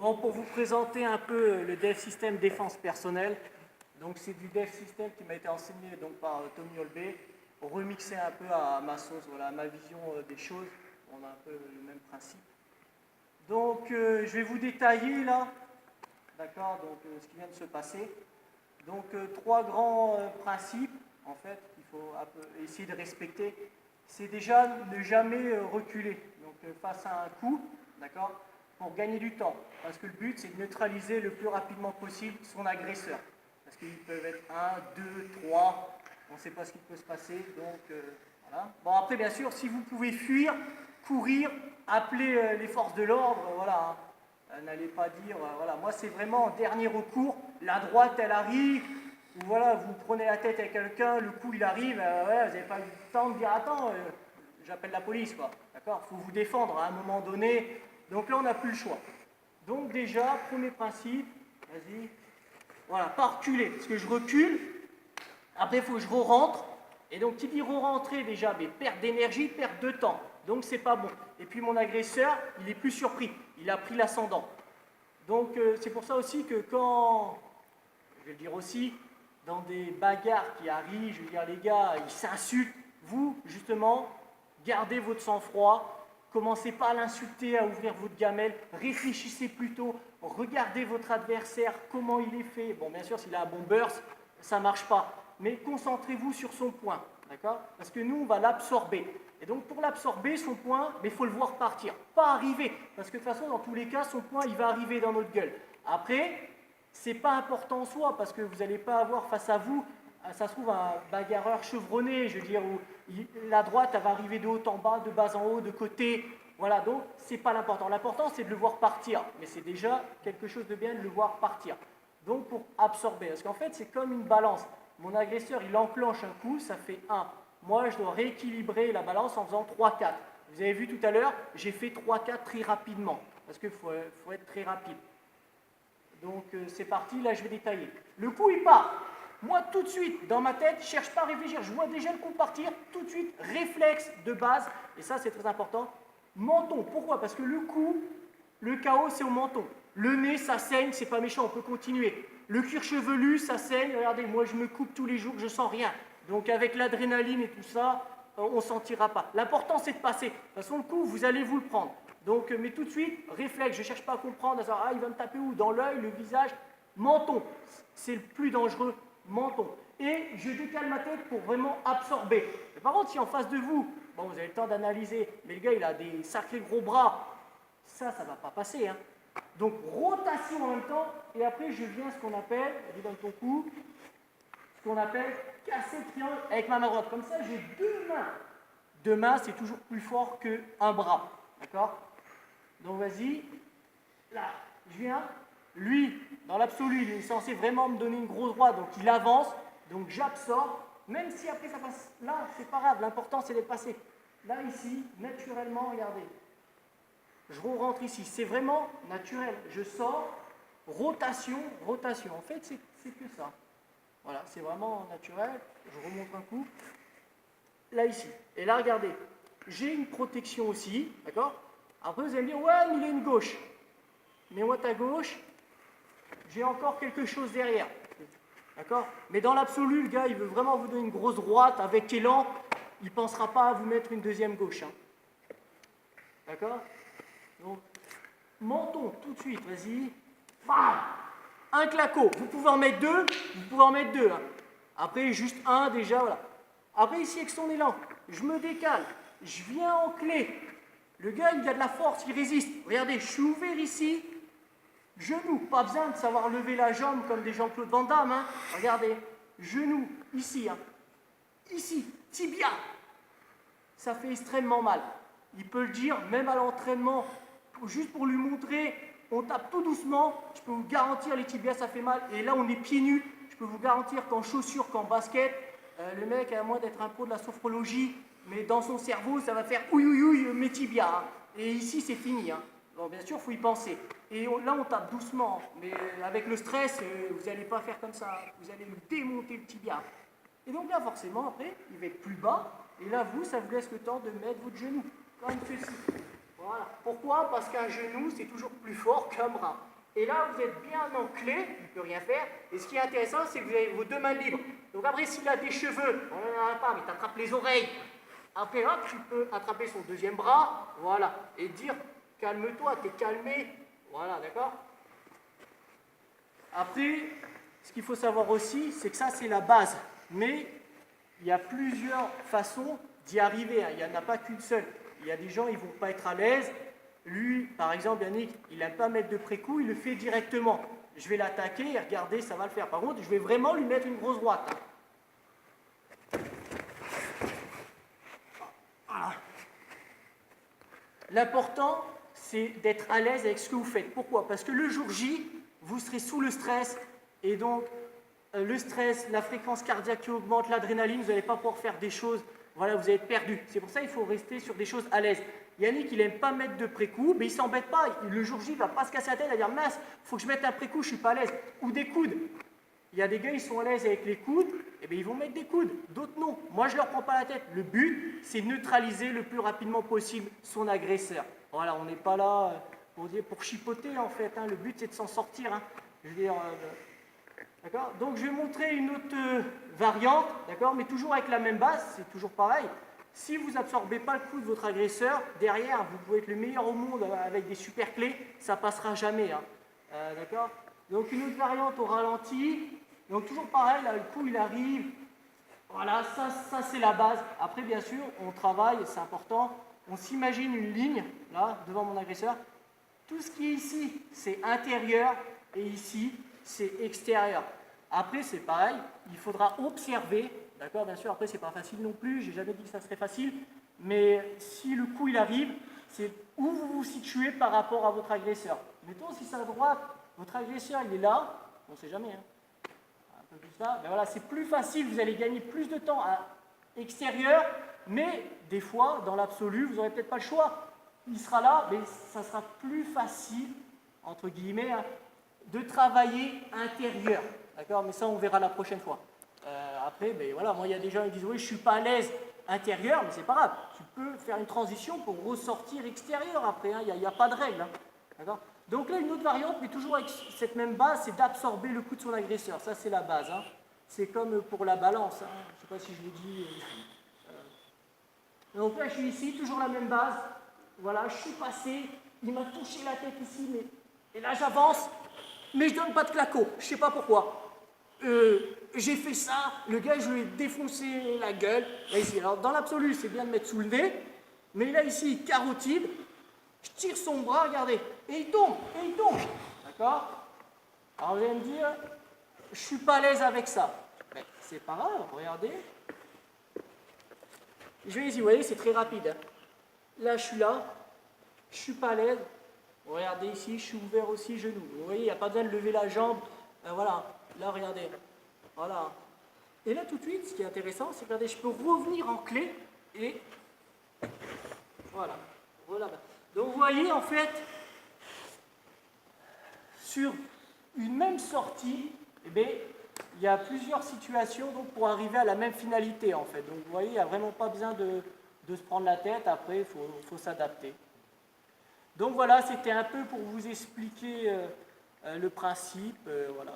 Bon, pour vous présenter un peu le Dev System défense personnelle, donc c'est du Dev System qui m'a été enseigné donc, par Tommy Holbé, remixé un peu à ma sauce, voilà, à ma vision des choses. On a un peu le même principe. Donc je vais vous détailler là, d'accord, donc ce qui vient de se passer. Donc trois grands principes en fait qu'il faut essayer de respecter. C'est déjà ne jamais reculer, donc face à un coup, d'accord, pour gagner du temps. Parce que le but, c'est de neutraliser le plus rapidement possible son agresseur. Parce qu'ils peuvent être 1, 2, 3, on ne sait pas ce qui peut se passer, donc voilà. Bon, après, bien sûr, si vous pouvez fuir, courir, appeler les forces de l'ordre, voilà. Hein. N'allez pas dire, voilà, moi c'est vraiment en dernier recours, la droite elle arrive, ou voilà, vous prenez la tête avec quelqu'un, le coup il arrive, ouais, vous n'avez pas eu le temps de dire attends, j'appelle la police, quoi. D'accord, il faut vous défendre à un moment donné. Donc là, on n'a plus le choix. Donc déjà, premier principe, vas-y, voilà, pas reculer, parce que je recule, après il faut que je re-rentre, et donc qui dit re-rentrer déjà, mais perte d'énergie, perte de temps, donc c'est pas bon. Et puis mon agresseur, il est plus surpris, il a pris l'ascendant. Donc c'est pour ça aussi que quand, je vais le dire aussi, dans des bagarres qui arrivent, je veux dire les gars, ils s'insultent, vous, justement, gardez votre sang-froid, commencez pas à l'insulter, à ouvrir votre gamelle, réfléchissez plutôt, regardez votre adversaire, comment il est fait. Bon, bien sûr, s'il a un bon burst, ça ne marche pas, mais concentrez-vous sur son point, d'accord? Parce que nous, on va l'absorber. Et donc, pour l'absorber, son point, il faut le voir partir, pas arriver, parce que de toute façon, dans tous les cas, son point, il va arriver dans notre gueule. Après, c'est pas important en soi, parce que vous n'allez pas avoir face à vous, ça se trouve, un bagarreur chevronné, je veux dire, où la droite, elle va arriver de haut en bas, de bas en haut, de côté. Voilà, donc c'est pas l'important. L'important, c'est de le voir partir. Mais c'est déjà quelque chose de bien de le voir partir. Donc pour absorber, parce qu'en fait, c'est comme une balance. Mon agresseur, il enclenche un coup, ça fait 1. Moi, je dois rééquilibrer la balance en faisant 3-4. Vous avez vu tout à l'heure, j'ai fait 3-4 très rapidement, parce qu'il faut être très rapide. Donc c'est parti, là je vais détailler. Le coup il part. Moi tout de suite, dans ma tête, je ne cherche pas à réfléchir, je vois déjà le coup partir, tout de suite, réflexe de base, et ça c'est très important. Menton, pourquoi? Parce que le coup, le chaos c'est au menton. Le nez ça saigne, c'est pas méchant, on peut continuer. Le cuir chevelu ça saigne, regardez, moi je me coupe tous les jours, je sens rien. Donc avec l'adrénaline et tout ça, on ne sentira pas. L'important c'est de passer. De toute façon le coup, vous allez vous le prendre. Donc, mais tout de suite, réflexe, je ne cherche pas à comprendre, à savoir, il va me taper où? Dans l'œil, le visage, menton. C'est le plus dangereux, menton. Et je décale ma tête pour vraiment absorber. Mais par contre, si en face de vous, bon, vous avez le temps d'analyser, mais le gars, il a des sacrés gros bras, ça ne va pas passer. Hein. Donc, rotation en même temps, et après, je viens ce qu'on appelle, vas-y, donne ton coup, ce qu'on appelle casser le triangle avec ma main droite. Comme ça, j'ai deux mains. Deux mains, c'est toujours plus fort qu'un bras. D'accord? Donc vas-y, là, je viens. Lui, dans l'absolu, il est censé vraiment me donner une grosse droite, donc il avance, donc j'absorbe, même si après ça passe là, c'est pas grave, l'important c'est d'être passé. Là, ici, naturellement, regardez, je rentre ici, c'est vraiment naturel. Je sors, rotation, rotation. En fait, c'est que ça. Voilà, c'est vraiment naturel. Je remonte un coup. Là, ici. Et là, regardez, j'ai une protection aussi, d'accord? Après, vous allez me dire, ouais, mais il a une gauche. Mais moi, ta gauche, j'ai encore quelque chose derrière. D'accord? Mais dans l'absolu, le gars, il veut vraiment vous donner une grosse droite avec élan. Il ne pensera pas à vous mettre une deuxième gauche. Hein. D'accord? Donc, menton, tout de suite, vas-y. Bam! Un claquot. Vous pouvez en mettre deux, vous pouvez en mettre deux. Hein. Après, juste un déjà, voilà. Après, ici, avec son élan, je me décale. Je viens en clé. Le gars, il a de la force, il résiste. Regardez, je suis ouvert ici, genou, pas besoin de savoir lever la jambe comme des Jean-Claude Van Damme. Hein. Regardez, genou, ici, hein. Ici, tibia. Ça fait extrêmement mal. Il peut le dire, même à l'entraînement, juste pour lui montrer, on tape tout doucement, je peux vous garantir, les tibias, ça fait mal. Et là, on est pieds nus, je peux vous garantir qu'en chaussures, qu'en basket, le mec, à moins d'être un pro de la sophrologie, mais dans son cerveau, ça va faire ouïouïouï mes tibias. Hein. Et ici, c'est fini. Hein. Bon, bien sûr, il faut y penser. Et là, on tape doucement. Mais avec le stress, vous n'allez pas faire comme ça. Vous allez lui démonter le tibia. Et donc là, forcément, après, il va être plus bas. Et là, vous, ça vous laisse le temps de mettre votre genou. Comme ceci. Voilà. Pourquoi? Parce qu'un genou, c'est toujours plus fort qu'un bras. Et là, vous êtes bien enclé, il ne peut rien faire. Et ce qui est intéressant, c'est que vous avez vos deux mains libres. Donc après, s'il a des cheveux, on n'en a pas, mais tu attrapes les oreilles. Après, hop, tu peux attraper son deuxième bras, voilà, et dire, calme-toi, t'es calmé. Voilà, d'accord? Après, ce qu'il faut savoir aussi, c'est que ça, c'est la base. Mais il y a plusieurs façons d'y arriver, hein. Il n'y en a pas qu'une seule. Il y a des gens, ils ne vont pas être à l'aise. Lui, par exemple, Yannick, il n'aime pas mettre de pré-coup, il le fait directement. Je vais l'attaquer et regardez, ça va le faire. Par contre, je vais vraiment lui mettre une grosse droite, hein. Voilà. L'important, c'est d'être à l'aise avec ce que vous faites. Pourquoi? Parce que le jour J, vous serez sous le stress, et donc le stress, la fréquence cardiaque qui augmente, l'adrénaline, vous n'allez pas pouvoir faire des choses, voilà, vous allez être perdu. C'est pour ça qu'il faut rester sur des choses à l'aise. Yannick, il n'aime pas mettre de pré-coup, mais il ne s'embête pas. Le jour J, il ne va pas se casser la tête, il va dire mince, il faut que je mette un pré-coup, je ne suis pas à l'aise. Ou des coudes. Il y a des gars, ils sont à l'aise avec les coudes, et bien ils vont mettre des coudes, d'autres non. Moi, je ne leur prends pas la tête. Le but, c'est de neutraliser le plus rapidement possible son agresseur. Voilà, on n'est pas là pour chipoter, en fait, hein. Le but, c'est de s'en sortir, hein. Je veux dire, d'accord? Donc, je vais montrer une autre variante, d'accord? Mais toujours avec la même base, c'est toujours pareil. Si vous n'absorbez pas le coup de votre agresseur, derrière, vous pouvez être le meilleur au monde avec des super clés, ça ne passera jamais, hein. D'accord? Donc, une autre variante au ralenti. Donc, toujours pareil, là, le coup, il arrive. Voilà, ça c'est la base. Après, bien sûr, on travaille, c'est important. On s'imagine une ligne, là, devant mon agresseur. Tout ce qui est ici, c'est intérieur, et ici, c'est extérieur. Après, c'est pareil, il faudra observer, d'accord, bien sûr, après, c'est pas facile non plus, j'ai jamais dit que ça serait facile, mais si le coup, il arrive, c'est où vous vous situez par rapport à votre agresseur. Mettons, si c'est à droite, votre agresseur, il est là, on ne sait jamais, hein. Un peu plus là, ben voilà, c'est plus facile, vous allez gagner plus de temps à extérieur, mais des fois, dans l'absolu, vous n'aurez peut-être pas le choix. Il sera là, mais ça sera plus facile, entre guillemets, hein, de travailler intérieur. D'accord? Mais ça, on verra la prochaine fois. Après, ben voilà, moi, il y a des gens qui disent oui, je ne suis pas à l'aise intérieur, mais c'est pas grave. Tu peux faire une transition pour ressortir extérieur après, hein. Il n'y a pas de règle, hein. D'accord? Donc là, une autre variante, mais toujours avec cette même base, c'est d'absorber le coup de son agresseur. Ça, c'est la base, hein. C'est comme pour la balance, hein. Je ne sais pas si je l'ai dit. Donc là, je suis ici, toujours la même base. Voilà, je suis passé, il m'a touché la tête ici, mais... Et là, j'avance, mais je ne donne pas de claquot. Je ne sais pas pourquoi. J'ai fait ça, le gars, je lui ai défoncé la gueule. Là, ici, alors, dans l'absolu, c'est bien de mettre sous le nez, mais là, ici, carotide, je tire son bras, regardez, et il tombe, d'accord? Alors, vous allez me dire, je ne suis pas à l'aise avec ça. Mais c'est pas grave, regardez. Je vais ici, vous voyez, c'est très rapide, hein. Là, je suis là, je ne suis pas à l'aise. Regardez ici, je suis ouvert aussi, genou. Vous voyez, il n'y a pas besoin de lever la jambe. Voilà, là, regardez. Voilà. Et là, tout de suite, ce qui est intéressant, c'est que regardez, je peux revenir en clé et voilà. Voilà. Donc, vous voyez, en fait, sur une même sortie, eh bien, il y a plusieurs situations donc, pour arriver à la même finalité, en fait. Donc, vous voyez, il n'y a vraiment pas besoin de se prendre la tête. Après, il faut s'adapter. Donc, voilà, c'était un peu pour vous expliquer le principe. Voilà.